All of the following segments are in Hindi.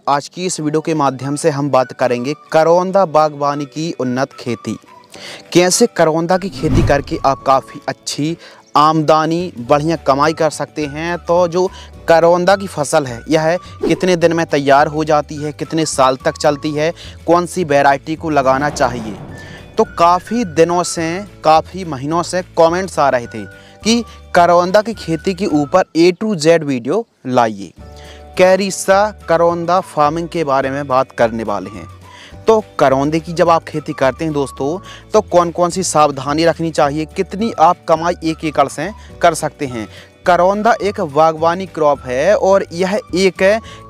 आज की इस वीडियो के माध्यम से हम बात करेंगे करौंदा बागवानी की उन्नत खेती। कैसे करौंदा की खेती करके आप काफ़ी अच्छी आमदनी बढ़िया कमाई कर सकते हैं। तो जो करौंदा की फसल है यह कितने दिन में तैयार हो जाती है, कितने साल तक चलती है, कौन सी वैरायटी को लगाना चाहिए। तो काफ़ी दिनों से काफ़ी महीनों से कमेंट्स आ रहे थे कि करौंदा की खेती के ऊपर A to Z वीडियो लाइए। कैरिसा करौंदा फार्मिंग के बारे में बात करने वाले हैं। तो करौंदे की जब आप खेती करते हैं दोस्तों, तो कौन कौन सी सावधानी रखनी चाहिए, कितनी आप कमाई 1 एकड़ से कर सकते हैं। करौंदा एक बागवानी क्रॉप है और यह एक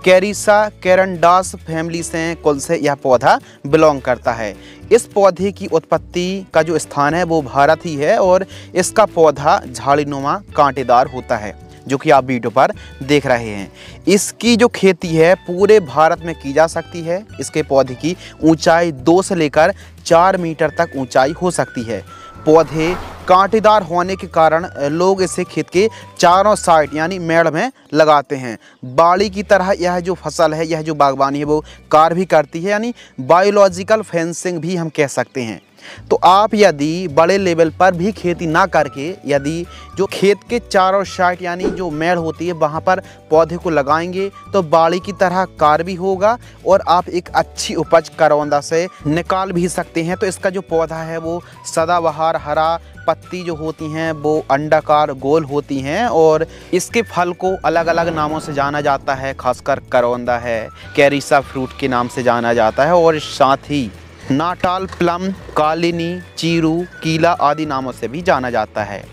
कैरिसा कैरंडास फैमिली से कुल से यह पौधा बिलोंग करता है। इस पौधे की उत्पत्ति का जो स्थान है वो भारत ही है और इसका पौधा झाड़ीनुमा कांटेदार होता है, जो कि आप वीडियो पर देख रहे हैं। इसकी जो खेती है पूरे भारत में की जा सकती है। इसके पौधे की ऊंचाई 2 से लेकर 4 मीटर तक ऊंचाई हो सकती है। पौधे कांटेदार होने के कारण लोग इसे खेत के चारों साइड यानी मेड़ में लगाते हैं। बाड़ी की तरह यह जो फसल है, यह जो बागवानी है वो कार्य भी करती है, यानी बायोलॉजिकल फेंसिंग भी हम कह सकते हैं। तो आप यदि बड़े लेवल पर भी खेती ना करके यदि जो खेत के चारों साइड यानी जो मेड़ होती है वहाँ पर पौधे को लगाएंगे तो बाड़ी की तरह कार्य भी होगा और आप एक अच्छी उपज करौंदा से निकाल भी सकते हैं। तो इसका जो पौधा है वो सदाबहार हरा, पत्ती जो होती हैं वो अंडाकार गोल होती हैं और इसके फल को अलग अलग नामों से जाना जाता है। खासकर करौंदा है, कैरिसा फ्रूट के नाम से जाना जाता है और साथ ही नाटाल प्लम, कालिनी, चीरू, कीला आदि नामों से भी जाना जाता है।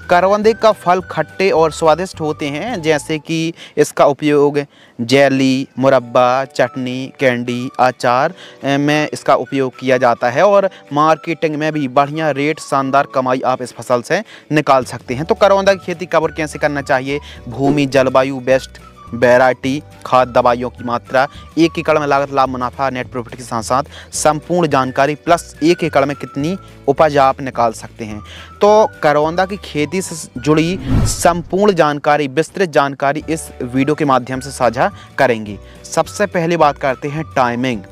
करौंदे का फल खट्टे और स्वादिष्ट होते हैं, जैसे कि इसका उपयोग जेली, मुरब्बा, चटनी, कैंडी, अचार में इसका उपयोग किया जाता है और मार्केटिंग में भी बढ़िया रेट, शानदार कमाई आप इस फसल से निकाल सकते हैं। तो करौंदा की खेती कब और कैसे करना चाहिए, भूमि, जलवायु, बेस्ट वैरायटी, खाद, दवाइयों की मात्रा, 1 एकड़ में लागत, लाभ, मुनाफा, नेट प्रॉफिट के साथ साथ संपूर्ण जानकारी प्लस 1 एकड़ में कितनी उपज आप निकाल सकते हैं। तो करौंदा की खेती से जुड़ी संपूर्ण जानकारी, विस्तृत जानकारी इस वीडियो के माध्यम से साझा करेंगे। सबसे पहले बात करते हैं टाइमिंग।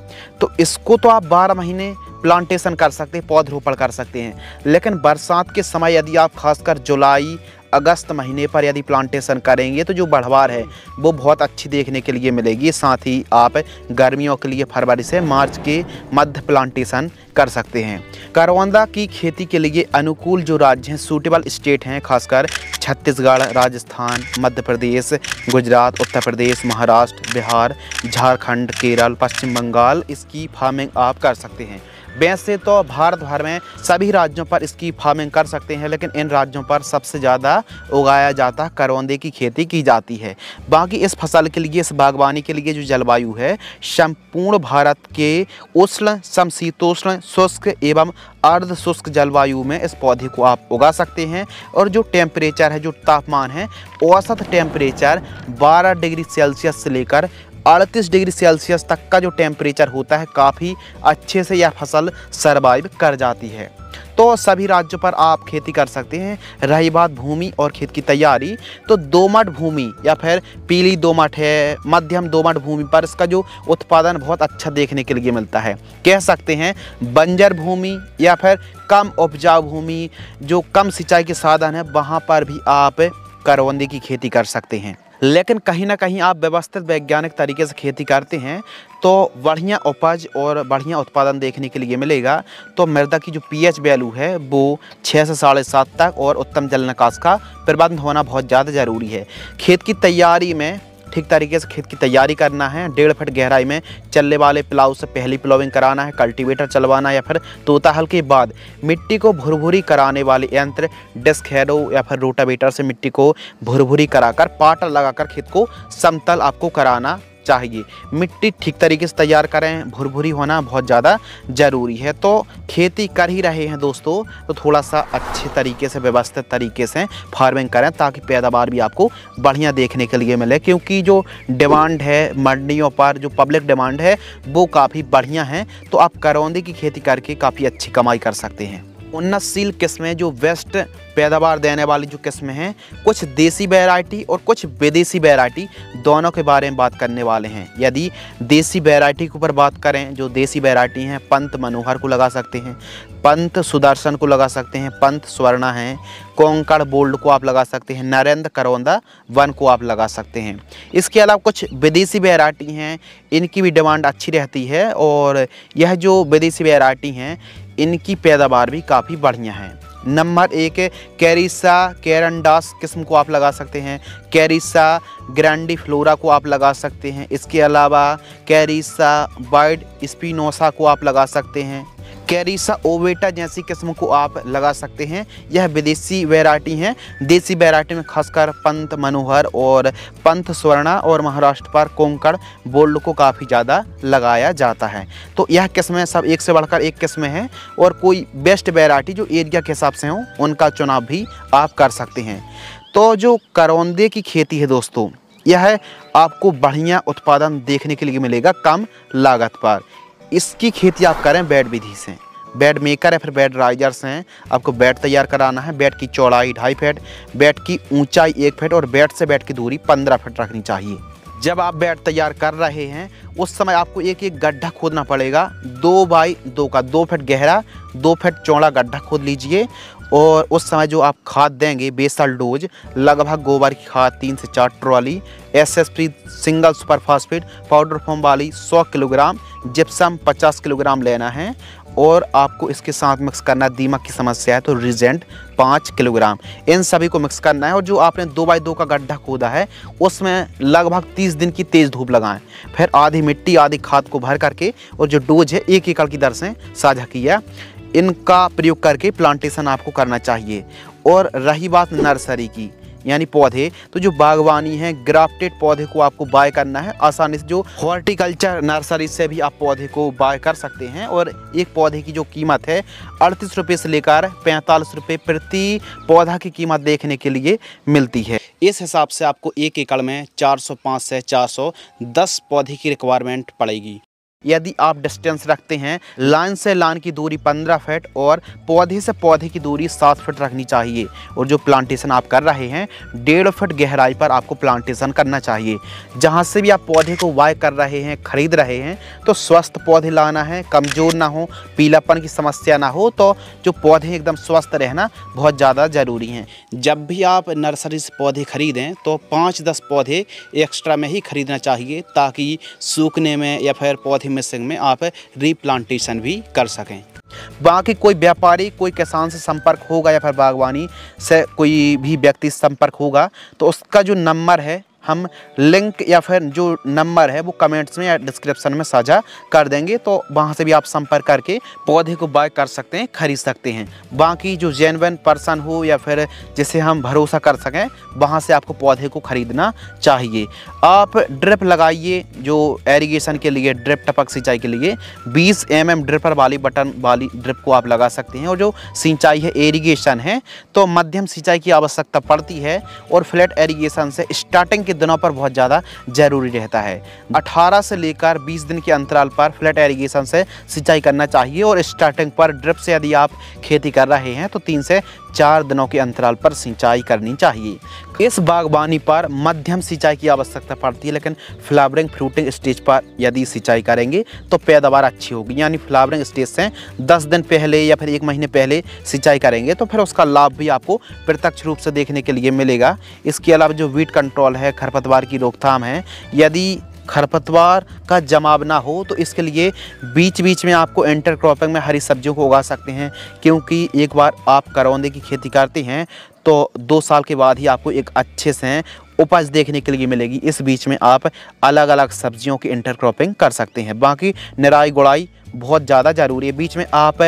तो इसको तो आप 12 महीने प्लांटेशन कर सकते हैं, पौधरोपण कर सकते हैं, लेकिन बरसात के समय यदि आप खासकर जुलाई अगस्त महीने पर यदि प्लांटेशन करेंगे तो जो बढ़वार है वो बहुत अच्छी देखने के लिए मिलेगी। साथ ही आप गर्मियों के लिए फरवरी से मार्च के मध्य प्लांटेशन कर सकते हैं। करौंदा की खेती के लिए अनुकूल जो राज्य हैं, सूटेबल स्टेट हैं, खासकर छत्तीसगढ़, राजस्थान, मध्य प्रदेश, गुजरात, उत्तर प्रदेश, महाराष्ट्र, बिहार, झारखंड, केरल, पश्चिम बंगाल इसकी फार्मिंग आप कर सकते हैं। वैसे तो भारत भर में सभी राज्यों पर इसकी फार्मिंग कर सकते हैं, लेकिन इन राज्यों पर सबसे ज़्यादा उगाया जाता करौंदे की खेती की जाती है। बाकी इस फसल के लिए, इस बागवानी के लिए जो जलवायु है संपूर्ण भारत के उष्ण, समशीतोष्ण, शुष्क एवं अर्ध शुष्क जलवायु में इस पौधे को आप उगा सकते हैं। और जो टेम्परेचर है, जो तापमान है, औसत टेम्परेचर 12 डिग्री सेल्सियस से लेकर 38 डिग्री सेल्सियस तक का जो टेम्परेचर होता है, काफ़ी अच्छे से यह फसल सर्वाइव कर जाती है। तो सभी राज्यों पर आप खेती कर सकते हैं। रही बात भूमि और खेत की तैयारी, तो दोमट भूमि या फिर पीली दोमट है, मध्यम दोमट भूमि पर इसका जो उत्पादन बहुत अच्छा देखने के लिए मिलता है। कह सकते हैं बंजर भूमि या फिर कम उपजाऊ भूमि, जो कम सिंचाई के साधन है, वहाँ पर भी आप करौंदे की खेती कर सकते हैं। लेकिन कहीं ना कहीं आप व्यवस्थित वैज्ञानिक तरीके से खेती करते हैं तो बढ़िया उपज और बढ़िया उत्पादन देखने के लिए मिलेगा। तो मृदा की जो pH वैल्यू है वो 6 से 7.5 तक और उत्तम जल निकास का प्रबंध होना बहुत ज़्यादा ज़रूरी है। खेत की तैयारी में ठीक तरीके से खेत की तैयारी करना है। 1.5 फीट गहराई में चलने वाले प्लाव से पहली प्लाविंग कराना है, कल्टीवेटर चलवाना या फिर तोता हल के बाद मिट्टी को भुरभुरी कराने वाले यंत्र डिस्क हैरो या फिर रोटावेटर से मिट्टी को भुरभुरी कराकर पाटर लगाकर खेत को समतल आपको कराना चाहिए। मिट्टी ठीक तरीके से तैयार करें, भुरभुरी होना बहुत ज़्यादा ज़रूरी है। तो खेती कर ही रहे हैं दोस्तों, तो थोड़ा सा अच्छे तरीके से व्यवस्थित तरीके से फार्मिंग करें ताकि पैदावार भी आपको बढ़िया देखने के लिए मिले। क्योंकि जो डिमांड है मंडियों पर, जो पब्लिक डिमांड है वो काफ़ी बढ़िया है। तो आप करौंदे की खेती करके काफ़ी अच्छी कमाई कर सकते हैं। उन्नतशील किस्में जो बेस्ट पैदावार देने वाली जो किस्में हैं, कुछ देसी वैरायटी और कुछ विदेशी वैरायटी, दोनों के बारे में बात करने वाले हैं। यदि देसी वैरायटी के ऊपर बात करें, जो देसी वैरायटी हैं, पंत मनोहर को लगा सकते हैं, पंत सुदर्शन को लगा सकते हैं, पंत स्वर्णा है, कोंकण बोल्ड को आप लगा सकते हैं, नरेंद्र करौंदा 1 को आप लगा सकते हैं। इसके अलावा कुछ विदेशी वैरायटी हैं, इनकी भी डिमांड अच्छी रहती है और यह जो विदेशी वैरायटी हैं इनकी पैदावार भी काफ़ी बढ़िया है। नंबर 1 कैरिसा कैरंडास किस्म को आप लगा सकते हैं, कैरिसा ग्रैंडिफ्लोरा को आप लगा सकते हैं। इसके अलावा कैरिसा वाइड स्पिनोसा को आप लगा सकते हैं, कैरिसा ओवेटा जैसी किस्म को आप लगा सकते हैं। यह विदेशी वैरायटी हैं। देसी वैरायटी में खासकर पंत मनोहर और पंत स्वर्णा और महाराष्ट्र पर कोंकण बोल्ड को काफ़ी ज़्यादा लगाया जाता है। तो यह किस्में सब एक से बढ़कर एक किस्में हैं और कोई बेस्ट वैरायटी जो एरिया के हिसाब से हो उनका चुनाव भी आप कर सकते हैं। तो जो करौंदे की खेती है दोस्तों, यह आपको बढ़िया उत्पादन देखने के लिए मिलेगा कम लागत पर। इसकी खेती आप करें बेड विधि से, बेड मेकर या फिर बेड राइजर्स हैं। आपको बेड तैयार कराना है। बेड की चौड़ाई 2.5 फीट, बेड की ऊंचाई 1 फीट और बेड से बेड की दूरी 15 फीट रखनी चाहिए। जब आप बेड तैयार कर रहे हैं उस समय आपको एक एक गड्ढा खोदना पड़ेगा। 2 बाई 2 का 2 फीट गहरा 2 फीट चौड़ा गड्ढा खोद लीजिए और उस समय जो आप खाद देंगे बेसल डोज, लगभग गोबर की खाद 3 से 4 trolley, SSP single super phosphate powder form वाली 100 किलोग्राम, जिप्सम 50 किलोग्राम लेना है और आपको इसके साथ मिक्स करना है, दीमक की समस्या है तो रिजेंट 5 किलोग्राम, इन सभी को मिक्स करना है। और जो आपने 2 बाई 2 का गड्ढा खोदा है उसमें लगभग 30 दिन की तेज़ धूप लगाएं। फिर आधी मिट्टी आधी खाद को भर करके और जो डोज है 1 एकड़ की दर से साझा किया, इनका प्रयोग करके प्लांटेशन आपको करना चाहिए। और रही बात नर्सरी की यानी पौधे, तो जो बागवानी है ग्राफ्टेड पौधे को आपको बाय करना है आसानी से। जो हॉर्टिकल्चर नर्सरी से भी आप पौधे को बाय कर सकते हैं और एक पौधे की जो कीमत है 38 रुपये से लेकर 45 रुपये प्रति पौधा की कीमत देखने के लिए मिलती है। इस हिसाब से आपको 1 एकड़ में 405 से 410 पौधे की रिक्वायरमेंट पड़ेगी। यदि आप डिस्टेंस रखते हैं, लाइन से लाइन की दूरी 15 फीट और पौधे से पौधे की दूरी 7 फीट रखनी चाहिए। और जो प्लांटेशन आप कर रहे हैं 1.5 फीट गहराई पर आपको प्लांटेशन करना चाहिए। जहां से भी आप पौधे को बाय कर रहे हैं, खरीद रहे हैं, तो स्वस्थ पौधे लाना है, कमज़ोर ना हो, पीलापन की समस्या ना हो। तो जो पौधे एकदम स्वस्थ रहना बहुत ज़्यादा ज़रूरी हैं। जब भी आप नर्सरी से पौधे खरीदें तो 5-10 पौधे एक्स्ट्रा में ही खरीदना चाहिए ताकि सूखने में या फिर पौधे मिक्सिंग में आप रीप्लांटेशन भी कर सकें। बाकी कोई व्यापारी कोई किसान से संपर्क होगा या फिर बागवानी से कोई भी व्यक्ति संपर्क होगा तो उसका जो नंबर है हम लिंक या फिर जो नंबर है वो कमेंट्स में या डिस्क्रिप्शन में साझा कर देंगे। तो वहाँ से भी आप संपर्क करके पौधे को बाय कर सकते हैं, खरीद सकते हैं। बाकी जो जेन्युइन पर्सन हो या फिर जिसे हम भरोसा कर सकें वहाँ से आपको पौधे को खरीदना चाहिए। आप ड्रिप लगाइए, जो एरीगेशन के लिए ड्रिप टपक सिंचाई के लिए 20 mm ड्रिपर वाली बटन वाली ड्रिप को आप लगा सकते हैं। और जो सिंचाई है एरीगेशन है तो मध्यम सिंचाई की आवश्यकता पड़ती है और फ्लैट एरीगेशन से स्टार्टिंग दिनों पर बहुत ज़्यादा ज़रूरी रहता है। 18 से लेकर 20 दिन के अंतराल पर फ्लैट एरीगेशन से सिंचाई करना चाहिए और स्टार्टिंग पर ड्रिप से यदि आप खेती कर रहे हैं तो 3 से 4 दिनों के अंतराल पर सिंचाई करनी चाहिए। इस बागवानी पर मध्यम सिंचाई की आवश्यकता पड़ती है, लेकिन फ्लावरिंग फ्रूटिंग स्टेज पर यदि सिंचाई करेंगे तो पैदावार अच्छी होगी। यानी फ्लावरिंग स्टेज से 10 दिन पहले या फिर 1 महीने पहले सिंचाई करेंगे तो फिर उसका लाभ भी आपको प्रत्यक्ष रूप से देखने के लिए मिलेगा। इसके अलावा जो वीड कंट्रोल है, खरपतवार की रोकथाम है, यदि खरपतवार का जमाव ना हो तो इसके लिए बीच बीच में आपको इंटरक्रॉपिंग में हरी सब्जियों को उगा सकते हैं। क्योंकि एक बार आप करौंदे की खेती करते हैं तो 2 साल के बाद ही आपको एक अच्छे से उपज देखने के लिए मिलेगी। इस बीच में आप अलग अलग सब्जियों की इंटरक्रॉपिंग कर सकते हैं। बाकी निराई गुड़ाई बहुत ज़्यादा ज़रूरी है। बीच में आप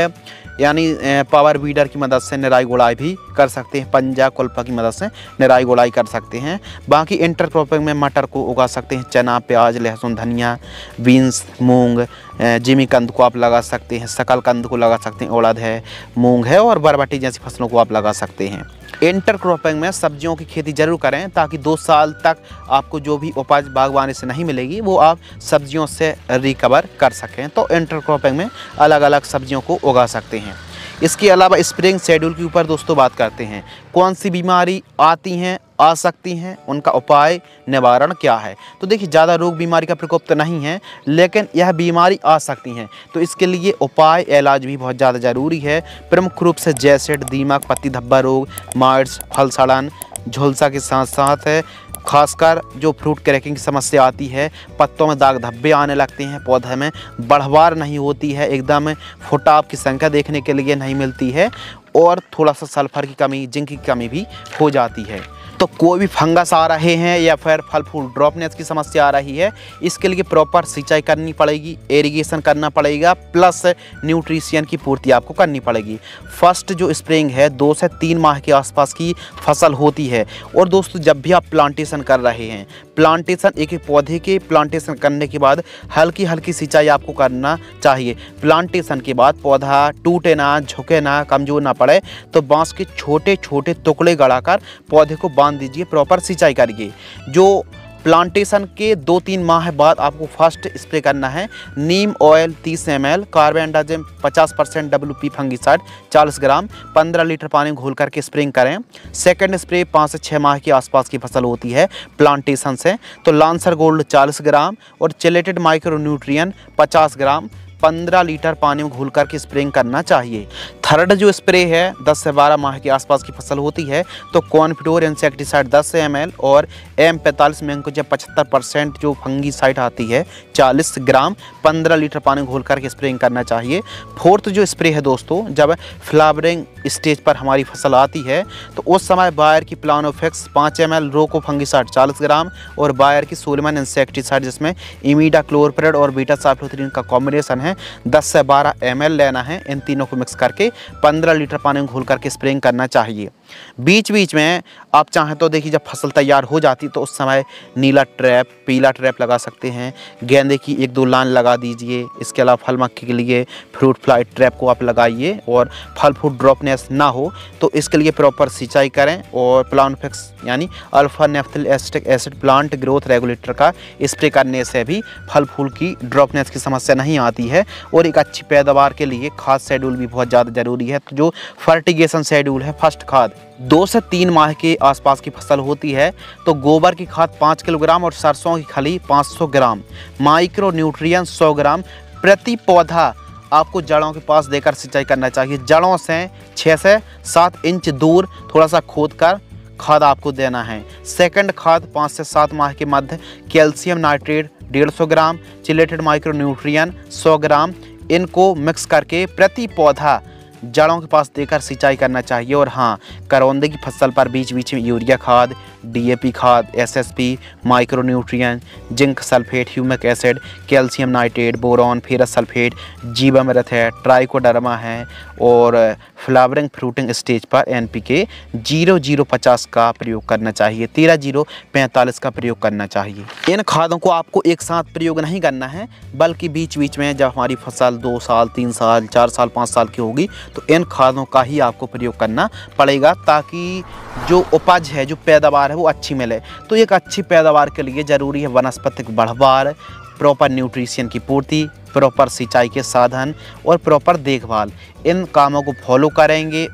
यानी पावर वीडर की मदद से निराई गुड़ाई भी कर सकते हैं, पंजा कुल्पा की मदद से निराई गुड़ाई कर सकते हैं। बाकी इंटरक्रॉपिंग में मटर को उगा सकते हैं, चना, प्याज, लहसुन, धनिया, बीन्स, मूंग, जिमी कंद को आप लगा सकते हैं, सकल कंद को लगा सकते हैं, उड़द है, मूंग है और बरबटी जैसी फसलों को आप लगा सकते हैं। इंटरक्रॉपिंग में सब्जियों की खेती जरूर करें ताकि 2 साल तक आपको जो भी उपज बागवानी से नहीं मिलेगी वो आप सब्जियों से रिकवर कर सकें। तो इंटरक्रॉपिंग में अलग अलग सब्जियों को उगा सकते हैं। इसके अलावा स्प्रेइंग शेड्यूल के ऊपर दोस्तों बात करते हैं। कौन सी बीमारी आती हैं, आ सकती हैं, उनका उपाय निवारण क्या है। तो देखिए ज़्यादा रोग बीमारी का प्रकोप तो नहीं है, लेकिन यह बीमारी आ सकती हैं, तो इसके लिए उपाय इलाज भी बहुत ज़्यादा ज़रूरी है। प्रमुख रूप से जैसेट, दीमक, पत्ती धब्बा रोग, माइट्स, फल सड़न, झुलसा के साथ साथ है खासकर जो फ्रूट क्रैकिंग की समस्या आती है, पत्तों में दाग धब्बे आने लगते हैं, पौधे में बढ़वार नहीं होती है, एकदम फुटाव की संख्या देखने के लिए नहीं मिलती है, और थोड़ा सा सल्फर की कमी, जिंक की कमी भी हो जाती है। तो कोई भी फंगस आ रहे हैं या फिर फल फूल ड्रॉपनेस की समस्या आ रही है, इसके लिए प्रॉपर सिंचाई करनी पड़ेगी, इरिगेशन करना पड़ेगा, प्लस न्यूट्रिशन की पूर्ति आपको करनी पड़ेगी। फर्स्ट जो स्प्रेइंग है 2 से 3 माह के आसपास की फसल होती है। और दोस्तों जब भी आप प्लांटेशन कर रहे हैं, प्लांटेशन एक एक पौधे के प्लांटेशन करने के बाद हल्की हल्की सिंचाई आपको करना चाहिए। प्लांटेशन के बाद पौधा टूटे ना, झुके ना, कमज़ोर ना पड़े, तो बांस के छोटे छोटे टुकड़े गड़ाकर पौधे को बांध दीजिए, प्रॉपर सिंचाई करिए। जो प्लांटेशन के 2-3 माह बाद आपको फर्स्ट स्प्रे करना है neem oil 30 ml, carbendazim 50% WP fungicide 40 gram 15 litre पानी में घोल करके स्प्रेइंग करें। सेकंड स्प्रे 5 से 6 माह के आसपास की फसल होती है प्लांटेशन से, तो लांसर गोल्ड 40 ग्राम और चिलेटेड माइक्रो न्यूट्रिएंट 50 ग्राम 15 लीटर पानी में घोल करके स्प्रेइंग करना चाहिए। थर्ड जो स्प्रे है 10 से 12 माह के आसपास की फसल होती है, तो कॉन्फिडोर इंसेक्टिसाइड 10 ml और M45 मैंकोजेब 75% जो फंगीसाइड आती है 40 ग्राम 15 लीटर पानी में घोल करके स्प्रेइंग करना चाहिए। फोर्थ जो स्प्रे है दोस्तों, जब फ्लावरिंग स्टेज पर हमारी फसल आती है, तो उस समय बायर की प्लानोफिक्स 5 ml, रोको फंगीसाइड 40 ग्राम और बायर की सोलेमन इंसेक्टिसाइड जिसमें इमीडाक्लोरप्रिड और बीटा साइक्लोथ्रीन का कॉम्बिनेशन है 10 से 12 ml लेना है। इन तीनों को मिक्स करके 15 लीटर पानी में घोल करके स्प्रेइंग करना चाहिए। बीच बीच में आप चाहें तो देखिए जब फसल तैयार हो जाती तो उस समय नीला ट्रैप, पीला ट्रैप लगा सकते हैं, गेंदे की 1-2 लाइन लगा दीजिए। इसके अलावा फल मक्खी के लिए फ्रूट फ्लाई ट्रैप को आप लगाइए, और फल फूड ड्रॉपनेस ना हो तो इसके लिए प्रॉपर सिंचाई करें, और प्लानोफिक्स यानी alpha naphthyl acetic acid plant growth regulator का स्प्रे करने से भी फल फूल की ड्रॉपनेस की समस्या नहीं आती है। और एक अच्छी पैदावार के लिए खाद शेड्यूल भी बहुत ज़्यादा ज़रूरी है। तो जो फर्टिगेशन शेड्यूल है, फर्स्ट खाद 2 से 3 माह के आसपास की फसल होती है, तो गोबर की खाद 5 किलोग्राम और सरसों की खली 500 ग्राम, माइक्रो न्यूट्रिएंट 100 ग्राम प्रति पौधा आपको जड़ों के पास देकर सिंचाई करना चाहिए। जड़ों से 6 से 7 इंच दूर थोड़ा सा खोद कर खाद आपको देना है। सेकंड खाद 5 से 7 माह के मध्य कैल्शियम नाइट्रेट 150 ग्राम, चिलेटेड माइक्रो न्यूट्रिएंट 100 ग्राम, इनको मिक्स करके प्रति पौधा जड़ों के पास देकर सिंचाई करना चाहिए। और हाँ, करौंदे की फसल पर बीच बीच में यूरिया खाद, DAP खाद, SSP, micro nutrient, zinc sulphate, humic acid, calcium nitrate, boron, ferrous sulphate, जीवामृत है, ट्राइकोडर्मा है, और फ्लावरिंग फ्रूटिंग स्टेज पर NPK 0050 का प्रयोग करना चाहिए, 13-0-45 का प्रयोग करना चाहिए। इन खादों को आपको एक साथ प्रयोग नहीं करना है, बल्कि बीच बीच में जब हमारी फसल 2 साल, 3 साल, 4 साल, 5 साल की होगी तो इन खादों का ही आपको प्रयोग करना पड़ेगा, ताकि जो उपज है, जो पैदावार है वो अच्छी मिले। तो एक अच्छी पैदावार के लिए ज़रूरी है वनस्पतिक बढ़वार, प्रॉपर न्यूट्रिशन की पूर्ति, प्रॉपर सिंचाई के साधन और प्रॉपर देखभाल। इन कामों को फॉलो करेंगे,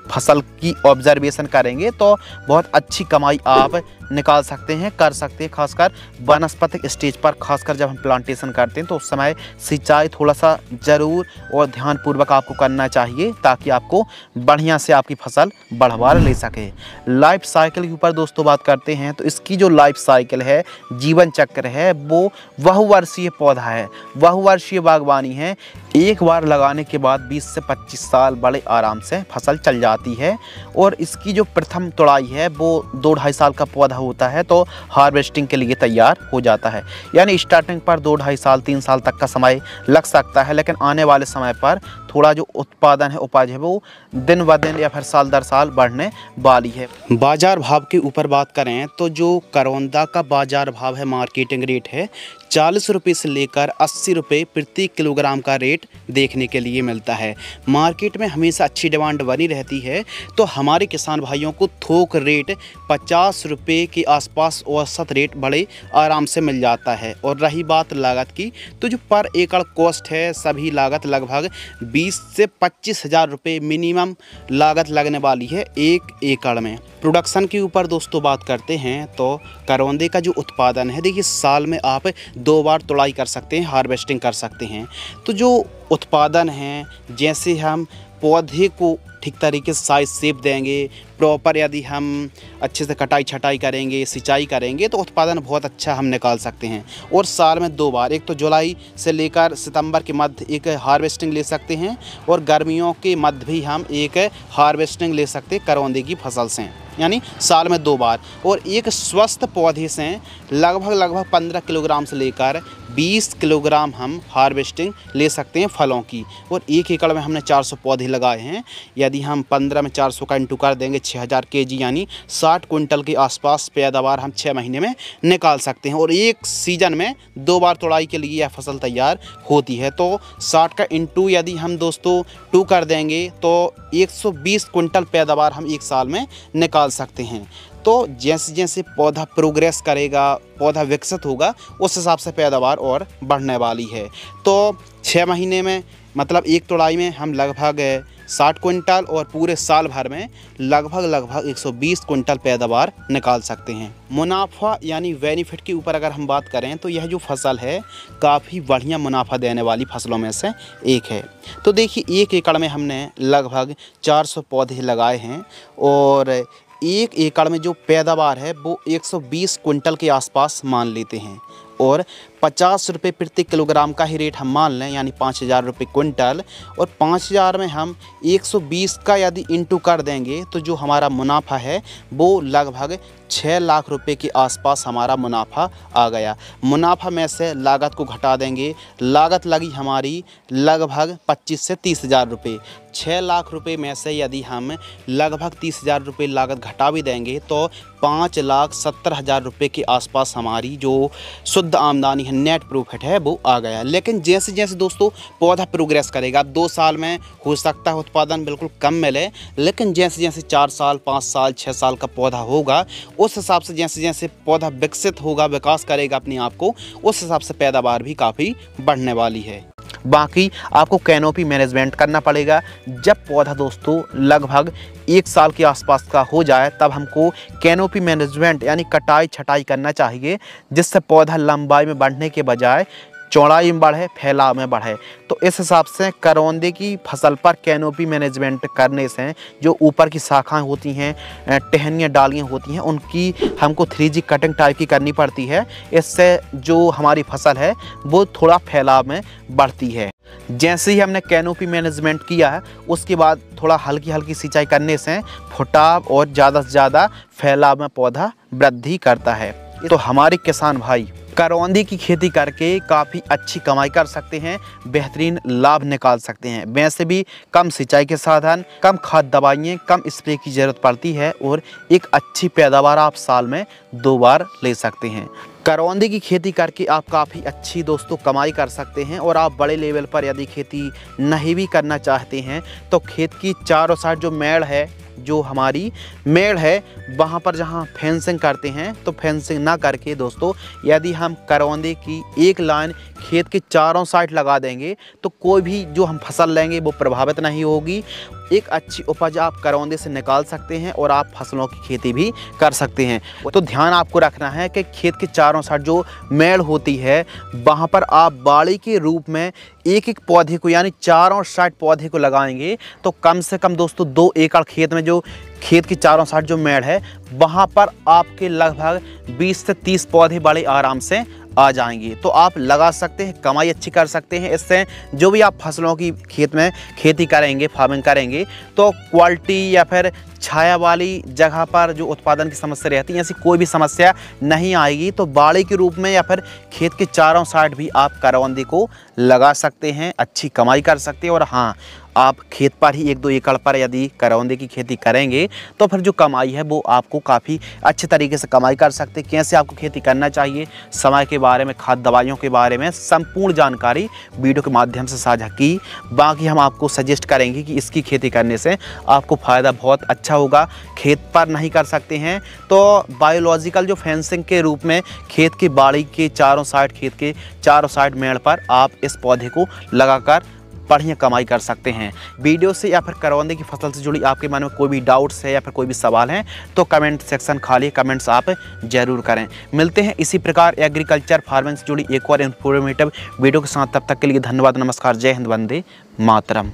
फसल की ऑब्जर्वेशन करेंगे, तो बहुत अच्छी कमाई आप निकाल सकते हैं, कर सकते हैं। खासकर वनस्पतिक स्टेज पर, खासकर जब हम प्लांटेशन करते हैं तो उस समय सिंचाई थोड़ा सा ज़रूर और ध्यानपूर्वक आपको करना चाहिए, ताकि आपको बढ़िया से आपकी फसल बढ़वार ले सके। लाइफ साइकिल के ऊपर दोस्तों बात करते हैं, तो इसकी जो लाइफ साइकिल है, जीवन चक्र है, वो बहुवर्षीय पौधा है, बहुवर्षीय बागवानी है। एक बार लगाने के बाद 20 से 25 साल बड़े आराम से फसल चल जाती है। और इसकी जो प्रथम तुड़ाई है वो 2-2.5 साल का पौधा होता है, तो हार्वेस्टिंग के लिए तैयार हो जाता है। यानी स्टार्टिंग पर 2-2.5 साल, 3 साल तक का समय लग सकता है, लेकिन आने वाले समय पर थोड़ा जो उत्पादन है, उपज है, वो दिन ब दिन या फिर साल दर साल बढ़ने वाली है। बाजार भाव के ऊपर बात करें तो जो करौंदा का बाजार भाव है, मार्केटिंग रेट है 40 रुपये से लेकर 80 रुपये प्रति किलोग्राम का रेट देखने के लिए मिलता है। मार्केट में हमेशा अच्छी डिमांड बनी रहती है, तो हमारे किसान भाइयों को थोक रेट 50 रुपये के आसपास औसत रेट बड़े आराम से मिल जाता है। और रही बात लागत की, तो जो पर एकड़ कॉस्ट है, सभी लागत लगभग 20 से 25 हज़ार रुपये मिनिमम लागत लगने वाली है 1 एकड़ में। प्रोडक्शन के ऊपर दोस्तों बात करते हैं तो करौंदे का जो उत्पादन है, देखिए साल में आप 2 बार तुड़ाई कर सकते हैं, हार्वेस्टिंग कर सकते हैं। तो जो उत्पादन है, जैसे हम पौधे को ठीक तरीके से साइज शेप देंगे, प्रॉपर यदि हम अच्छे से कटाई छटाई करेंगे, सिंचाई करेंगे, तो उत्पादन बहुत अच्छा हम निकाल सकते हैं। और साल में 2 बार, एक तो जुलाई से लेकर सितंबर के मध्य एक हार्वेस्टिंग ले सकते हैं, और गर्मियों के मध्य भी हम एक हार्वेस्टिंग ले सकते हैं करौंदे की फसल से, यानी साल में 2 बार। और एक स्वस्थ पौधे से लगभग 15 किलोग्राम से लेकर 20 किलोग्राम हम हार्वेस्टिंग ले सकते हैं फलों की। और 1 एकड़ में हमने 400 पौधे लगाए हैं, यदि हम 15 में 400 का इंटू कर देंगे 6000 केजी, यानी 60 कुंटल के आसपास पैदावार हम 6 महीने में निकाल सकते हैं। और एक सीज़न में 2 बार तुड़ाई के लिए यह फसल तैयार होती है। तो 60 का इंटू यदि हम दोस्तों 2 कर देंगे तो 120 कुंटल पैदावार हम एक साल में निकाल सकते हैं। तो जैसे जैसे पौधा प्रोग्रेस करेगा, पौधा विकसित होगा, उस हिसाब से पैदावार और बढ़ने वाली है। तो 6 महीने में मतलब एक तुड़ाई में हम लगभग 60 कुंटल और पूरे साल भर में लगभग 120 कुंटल पैदावार निकाल सकते हैं। मुनाफा यानी बेनिफिट के ऊपर अगर हम बात करें तो यह जो फसल है काफ़ी बढ़िया मुनाफा देने वाली फसलों में से एक है। तो देखिए 1 एकड़ में हमने लगभग 400 पौधे लगाए हैं, और 1 एकड़ में जो पैदावार है वो 120 कुंटल के आसपास मान लेते हैं। और 50 रुपये प्रति किलोग्राम का ही रेट हम मान लें, यानी 5000 रुपये कुंटल। और 5000 में हम 120 का यदि इंटू कर देंगे तो जो हमारा मुनाफा है वो लगभग 6 लाख रुपए के आसपास हमारा मुनाफा आ गया। मुनाफा में से लागत को घटा देंगे, लागत लगी हमारी लगभग 25 से 30 हज़ार रुपये। 6 लाख रुपए में से यदि हम लगभग 30 हज़ार रुपये लागत घटा भी देंगे तो 5,70,000 रुपये के आसपास हमारी जो शुद्ध आमदनी है, नेट प्रॉफिट है, वो आ गया। लेकिन जैसे जैसे दोस्तों पौधा प्रोग्रेस करेगा, 2 साल में हो सकता है उत्पादन बिल्कुल कम मिले, लेकिन जैसे जैसे 4 साल 5 साल 6 साल का पौधा होगा, उस हिसाब से जैसे जैसे पौधा विकसित होगा, विकास करेगा अपने आप को, उस हिसाब से पैदावार भी काफ़ी बढ़ने वाली है। बाकी आपको कैनोपी मैनेजमेंट करना पड़ेगा। जब पौधा दोस्तों लगभग 1 साल के आसपास का हो जाए तब हमको कैनोपी मैनेजमेंट यानी कटाई छटाई करना चाहिए, जिससे पौधा लंबाई में बढ़ने के बजाय चौड़ाई में बढ़े, फैलाव में बढ़े। तो इस हिसाब से करौंदे की फसल पर कैनोपी मैनेजमेंट करने से जो ऊपर की शाखाएं होती हैं, टहनियाँ डालियाँ होती हैं, उनकी हमको 3G कटिंग टाइप की करनी पड़ती है। इससे जो हमारी फसल है वो थोड़ा फैलाव में बढ़ती है। जैसे ही हमने कैनोपी मैनेजमेंट किया है उसके बाद थोड़ा हल्की हल्की सिंचाई करने से फुटाव और ज़्यादा से ज़्यादा फैलाव में पौधा वृद्धि करता है। तो हमारे किसान भाई करौंदे की खेती करके काफ़ी अच्छी कमाई कर सकते हैं, बेहतरीन लाभ निकाल सकते हैं। वैसे भी कम सिंचाई के साधन, कम खाद दवाइयाँ, कम स्प्रे की ज़रूरत पड़ती है, और एक अच्छी पैदावार आप साल में 2 बार ले सकते हैं। करौंदे की खेती करके आप काफ़ी अच्छी दोस्तों कमाई कर सकते हैं। और आप बड़े लेवल पर यदि खेती नहीं भी करना चाहते हैं तो खेत की चारों साइड जो मेड़ है, जो हमारी मेड़ है, वहाँ पर जहाँ फेंसिंग करते हैं, तो फेंसिंग ना करके दोस्तों यदि हम करौंदे की एक लाइन खेत के चारों साइड लगा देंगे तो कोई भी जो हम फसल लेंगे वो प्रभावित नहीं होगी। एक अच्छी उपज आप करौंदे से निकाल सकते हैं और आप फसलों की खेती भी कर सकते हैं। तो ध्यान आपको रखना है कि खेत के चारों साइड जो मेड़ होती है वहाँ पर आप बाड़ी के रूप में एक एक पौधे को, यानी चारों साइड पौधे को लगाएंगे तो कम से कम दोस्तों 2 एकड़ खेत में जो खेत की चारों साइड जो मेड़ है वहाँ पर आपके लगभग 20 से 30 पौधे बड़े आराम से आ जाएंगे। तो आप लगा सकते हैं, कमाई अच्छी कर सकते हैं। इससे जो भी आप फसलों की खेत में खेती करेंगे, फार्मिंग करेंगे, तो क्वालिटी या फिर छाया वाली जगह पर जो उत्पादन की समस्या रहती है, ऐसी कोई भी समस्या नहीं आएगी। तो बाड़ी के रूप में या फिर खेत के चारों साइड भी आप करौंदे को लगा सकते हैं, अच्छी कमाई कर सकते हैं। और हाँ, आप खेत पर ही 1-2 एकड़ पर यदि करौंदे की खेती करेंगे तो फिर जो कमाई है वो आपको काफ़ी अच्छे तरीके से कमाई कर सकते हैं। कैसे आपको खेती करना चाहिए, समय के बारे में, खाद दवाइयों के बारे में संपूर्ण जानकारी वीडियो के माध्यम से साझा की। बाकी हम आपको सजेस्ट करेंगे कि इसकी खेती करने से आपको फ़ायदा बहुत अच्छा होगा। खेत पर नहीं कर सकते हैं तो बायोलॉजिकल जो फेंसिंग के रूप में खेत की बाड़ी के चारों साइड, खेत के चारों साइड मेड़ पर आप इस पौधे को लगाकर बढ़िया कमाई कर सकते हैं। वीडियो से या फिर करौंदे की फसल से जुड़ी आपके मन में कोई भी डाउट्स है या फिर कोई भी सवाल है तो कमेंट सेक्शन खाली, कमेंट्स आप जरूर करें। मिलते हैं इसी प्रकार एग्रीकल्चर फार्मिंग से जुड़ी एक और इन्फॉर्मेटिव वीडियो के साथ। तब तक के लिए धन्यवाद, नमस्कार, जय हिंद, वंदे मातरम।